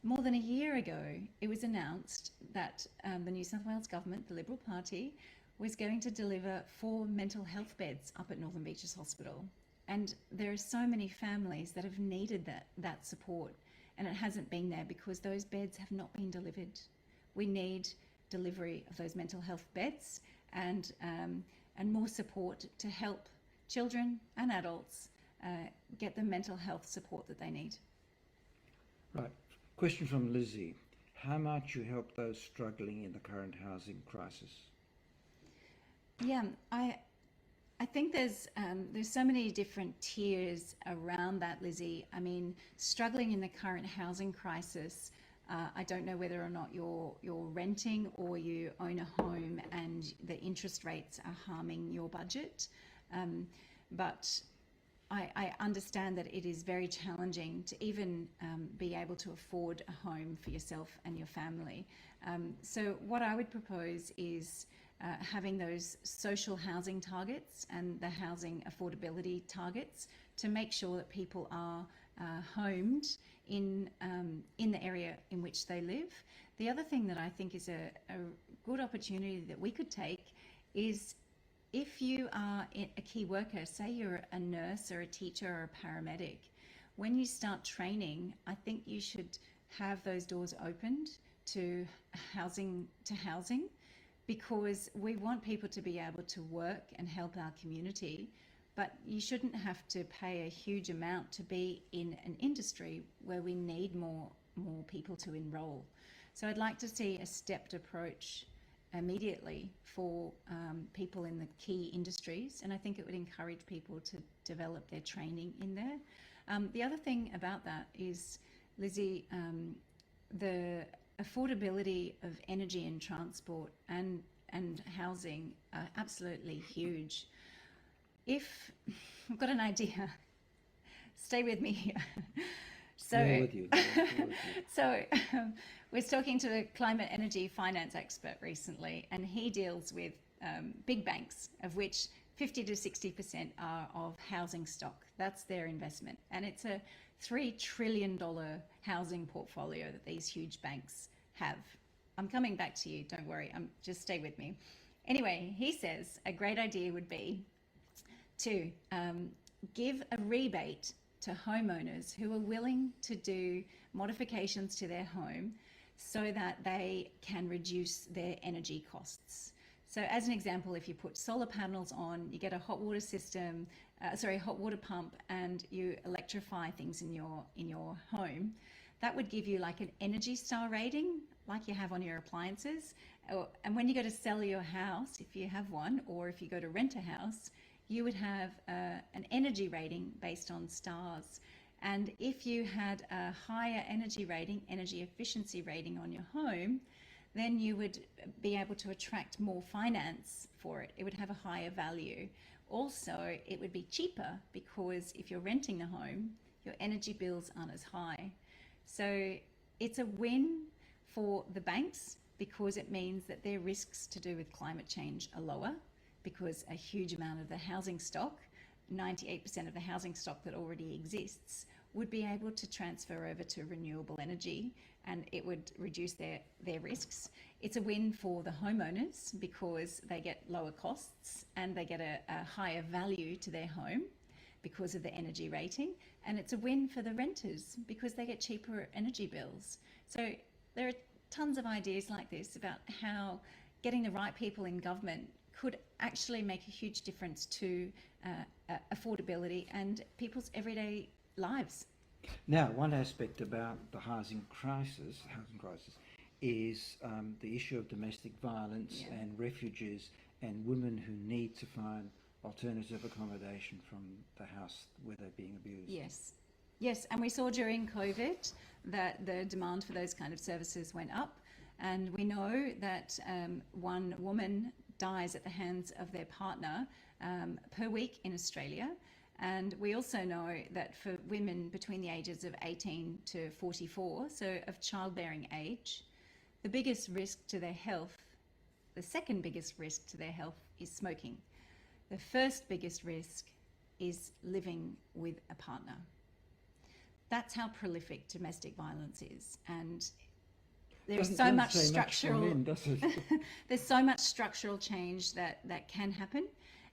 Speaker 2: more than a year ago, it was announced that the New South Wales government, the Liberal Party, was going to deliver 4 mental health beds up at Northern Beaches Hospital. And there are so many families that have needed that support, and it hasn't been there because those beds have not been delivered. We need delivery of those mental health beds and more support to help children and adults get the mental health support that they need.
Speaker 1: Right. Question from Lizzie. How might you help those struggling in the current housing crisis?
Speaker 2: Yeah, I think there's so many different tiers around that, Lizzie. I mean, struggling in the current housing crisis, I don't know whether or not you're renting or you own a home and the interest rates are harming your budget. But I understand that it is very challenging to even be able to afford a home for yourself and your family. So what I would propose is having those social housing targets and the housing affordability targets to make sure that people are homed in the area in which they live. The other thing that I think is a good opportunity that we could take is, if you are a key worker, say you're a nurse or a teacher or a paramedic, when you start training, I think you should have those doors opened to housing, because we want people to be able to work and help our community, but you shouldn't have to pay a huge amount to be in an industry where we need more people to enrol. So I'd like to see a stepped approach immediately for people in the key industries, and I think it would encourage people to develop their training in there. The other thing about that is, Lizzie, the affordability of energy and transport and housing are absolutely huge. If I've got an idea, stay with me here. So,
Speaker 1: Bear with you. Bear with you.
Speaker 2: so was talking to a climate energy finance expert recently, and he deals with big banks, of which 50 to 60% are of housing stock. That's their investment. And it's a $3 trillion housing portfolio that these huge banks have. I'm coming back to you, don't worry, just stay with me. Anyway, he says a great idea would be to give a rebate to homeowners who are willing to do modifications to their home so that they can reduce their energy costs. So as an example, if you put solar panels on, you get a hot water system, hot water pump, and you electrify things in your home, that would give you like an Energy Star rating, like you have on your appliances. And when you go to sell your house, if you have one, or if you go to rent a house, you would have an energy rating based on stars. And if you had a higher energy rating, energy efficiency rating on your home, then you would be able to attract more finance for it. It would have a higher value. Also, it would be cheaper because if you're renting a home, your energy bills aren't as high. So it's a win for the banks because it means that their risks to do with climate change are lower, because a huge amount of the housing stock, 98% of the housing stock that already exists, would be able to transfer over to renewable energy, and it would reduce their risks. It's a win for the homeowners because they get lower costs and they get a higher value to their home because of the energy rating. And it's a win for the renters because they get cheaper energy bills. So there are tons of ideas like this about how getting the right people in government could actually make a huge difference to affordability and people's everyday lives.
Speaker 1: Now, one aspect about the housing crisis is the issue of domestic violence and refugees and women who need to find alternative accommodation from the house where they're being abused.
Speaker 2: Yes, and we saw during COVID that the demand for those kind of services went up, and we know that one woman dies at the hands of their partner per week in Australia. And we also know that for women between the ages of 18 to 44, so of childbearing age, the biggest risk to their health, the second biggest risk to their health is smoking. The first biggest risk is living with a partner. That's how prolific domestic violence is. And there's so much structural there's so much structural change that can happen.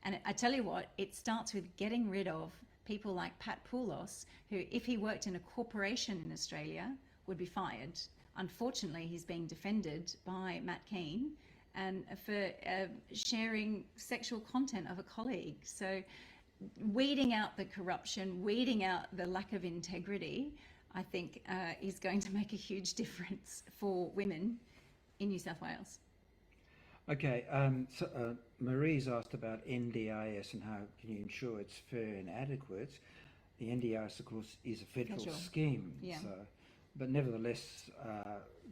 Speaker 2: And I tell you what, it starts with getting rid of people like Pat Poulos, who, if he worked in a corporation in Australia, would be fired. Unfortunately, he's being defended by Matt Keane and for sharing sexual content of a colleague. So weeding out the corruption, weeding out the lack of integrity, I think is going to make a huge difference for women in New South Wales.
Speaker 1: Okay, Marie's asked about NDIS and how can you ensure it's fair and adequate. The NDIS, of course, is a federal scheme, so, but nevertheless,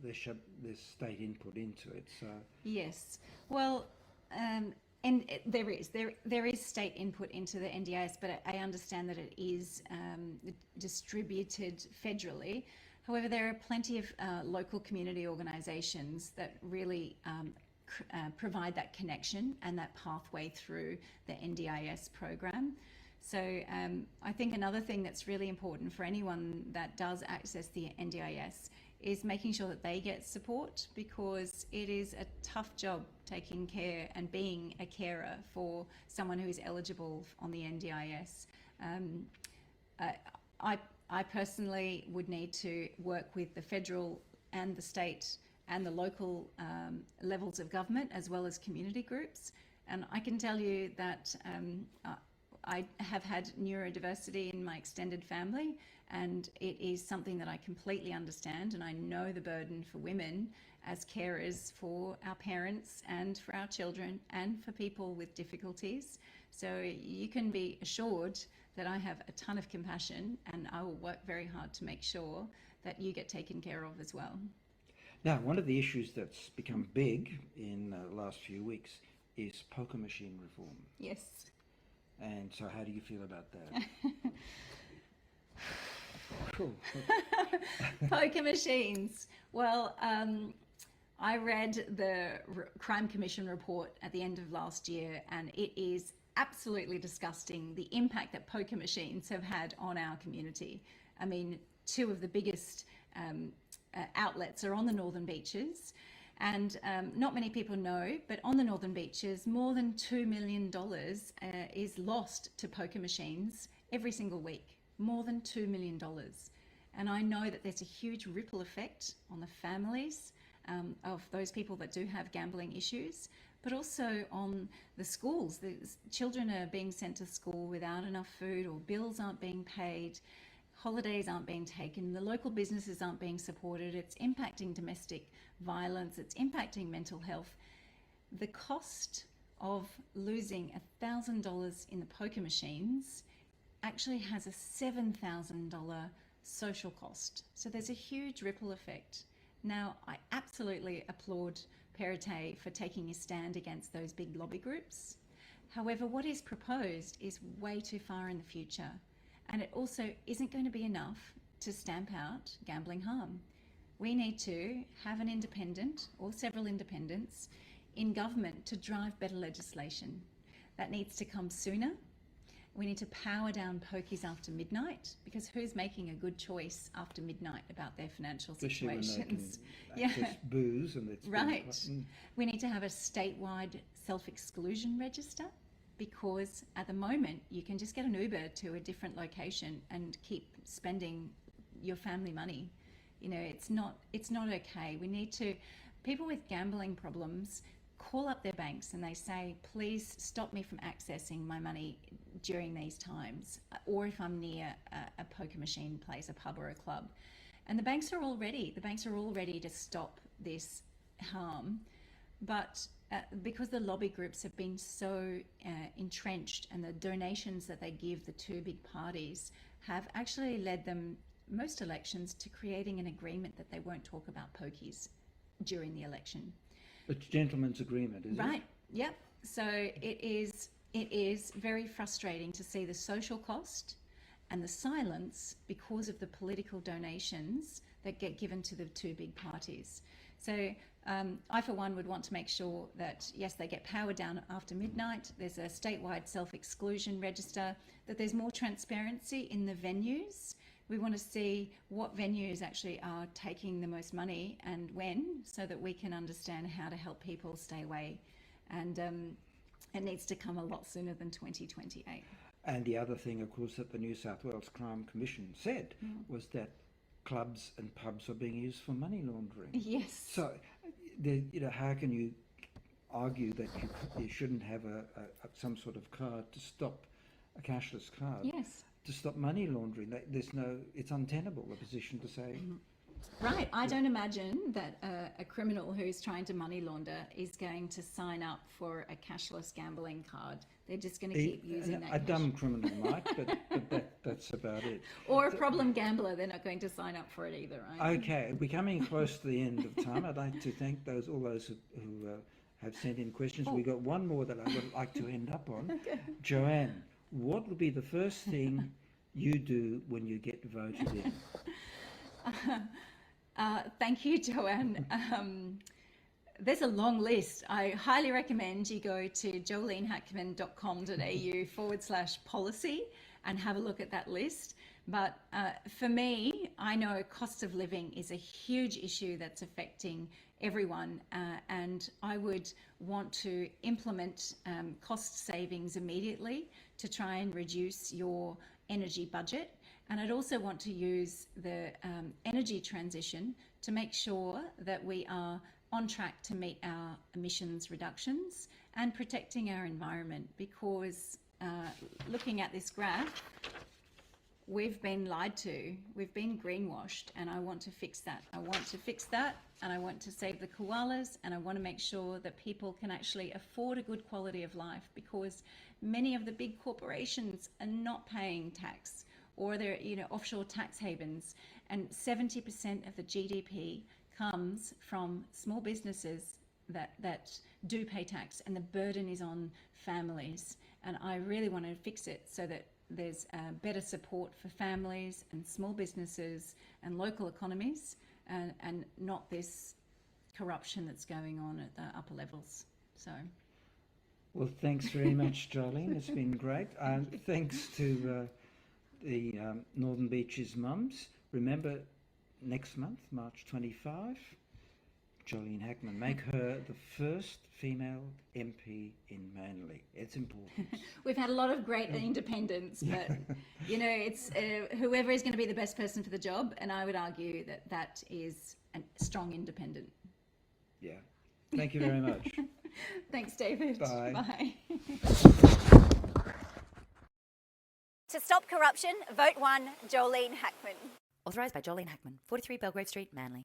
Speaker 1: there's state input into it. So
Speaker 2: yes, well, and there is state input into the NDIS, but I understand that it is distributed federally. However, there are plenty of local community organisations that really provide that connection and that pathway through the NDIS program. So I think another thing that's really important for anyone that does access the NDIS is making sure that they get support, because it is a tough job taking care and being a carer for someone who is eligible on the NDIS. I personally would need to work with the federal and the state and the local levels of government, as well as community groups. And I can tell you that I have had neurodiversity in my extended family, and it is something that I completely understand, and I know the burden for women as carers for our parents and for our children and for people with difficulties. So you can be assured that I have a ton of compassion, and I will work very hard to make sure that you get taken care of as well.
Speaker 1: now, one of the issues that's become big in the last few weeks is poker machine reform.
Speaker 2: Yes.
Speaker 1: And so how do you feel about that? Cool.
Speaker 2: Poker machines. Well, I read the Crime Commission report at the end of last year, and it is absolutely disgusting the impact that poker machines have had on our community. I mean, two of the biggest outlets are on the northern beaches, and not many people know, but on the northern beaches, more than $2 million is lost to poker machines every single week. More than $2 million. And I know that there's a huge ripple effect on the families of those people that do have gambling issues, but also on the schools. The children are being sent to school without enough food, or bills aren't being paid, holidays aren't being taken, the local businesses aren't being supported. It's impacting domestic violence, it's impacting mental health. The cost of losing $1,000 in the poker machines actually has a $7,000 social cost. So there's a huge ripple effect. Now, I absolutely applaud Perrottet for taking a stand against those big lobby groups. However, what is proposed is way too far in the future, and it also isn't going to be enough to stamp out gambling harm. We need to have an independent, or several independents, in government to drive better legislation. That needs to come sooner. We need to power down pokies after midnight, because who's making a good choice after midnight about their financial situations?
Speaker 1: Especially when they can access booze and it's
Speaker 2: right. We need to have a statewide self-exclusion register, because at the moment you can just get an Uber to a different location and keep spending your family money. You know, it's not okay. We need to, people with gambling problems call up their banks and they say, please stop me from accessing my money during these times, or if I'm near a poker machine place, a pub or a club. And the banks are all ready to stop this harm. But because the lobby groups have been so entrenched, and the donations that they give the two big parties have actually led them, most elections, to creating an agreement that they won't talk about pokies during the election.
Speaker 1: It's gentleman's agreement, is it?
Speaker 2: Right. Yep. So it is very frustrating to see the social cost and the silence because of the political donations that get given to the two big parties. So I, for one, would want to make sure that, yes, they get powered down after midnight. There's a statewide self-exclusion register, that there's more transparency in the venues. We want to see what venues actually are taking the most money and when, so that we can understand how to help people stay away. And it needs to come a lot sooner than 2028.
Speaker 1: And the other thing, of course, that the New South Wales Crime Commission said was that clubs and pubs are being used for money laundering.
Speaker 2: Yes.
Speaker 1: So, how can you argue that you shouldn't have some sort of card to stop a cashless card?
Speaker 2: Yes.
Speaker 1: To stop money laundering. It's untenable, a position to say.
Speaker 2: Right. I don't imagine that a criminal who's trying to money launder is going to sign up for a cashless gambling card. They're just going to keep using that.
Speaker 1: A dumb criminal might, but that's about it.
Speaker 2: Or a problem gambler, they're not going to sign up for it either, right?
Speaker 1: Okay, we're coming close to the end of time. I'd like to thank all those who have sent in questions. We've got one more that I would like to end up on.
Speaker 2: Okay.
Speaker 1: Joanne, what would be the first thing you do when you get voted in?
Speaker 2: Thank you, Joanne. There's a long list. I highly recommend you go to joelinehackman.com.au/policy and have a look at that list. But for me, I know cost of living is a huge issue that's affecting everyone, and I would want to implement cost savings immediately to try and reduce your energy budget. And I'd also want to use the energy transition to make sure that we are on track to meet our emissions reductions and protecting our environment, because looking at this graph, we've been lied to, we've been greenwashed, and I want to fix that. I want to fix that, and I want to save the koalas, and I want to make sure that people can actually afford a good quality of life, because many of the big corporations are not paying tax, or they're offshore tax havens, and 70% of the GDP comes from small businesses that do pay tax, and the burden is on families. And I really want to fix it so that there's better support for families and small businesses and local economies, and not this corruption that's going on at the upper levels. So.
Speaker 1: Well, thanks very much, Joeline. It's been great. Thanks to the Northern Beaches mums. Remember, next month, March 25, Joeline Hackman. Make her the first female MP in Manly. It's important.
Speaker 2: We've had a lot of great independents, but you know, it's whoever is going to be the best person for the job, and I would argue that that is a strong independent.
Speaker 1: Yeah. Thank you very much.
Speaker 2: Thanks, David.
Speaker 1: Bye.
Speaker 2: Bye.
Speaker 3: To stop corruption, vote 1, Joeline Hackman.
Speaker 4: Authorised by Joeline Hackman, 43 Belgrave Street, Manly.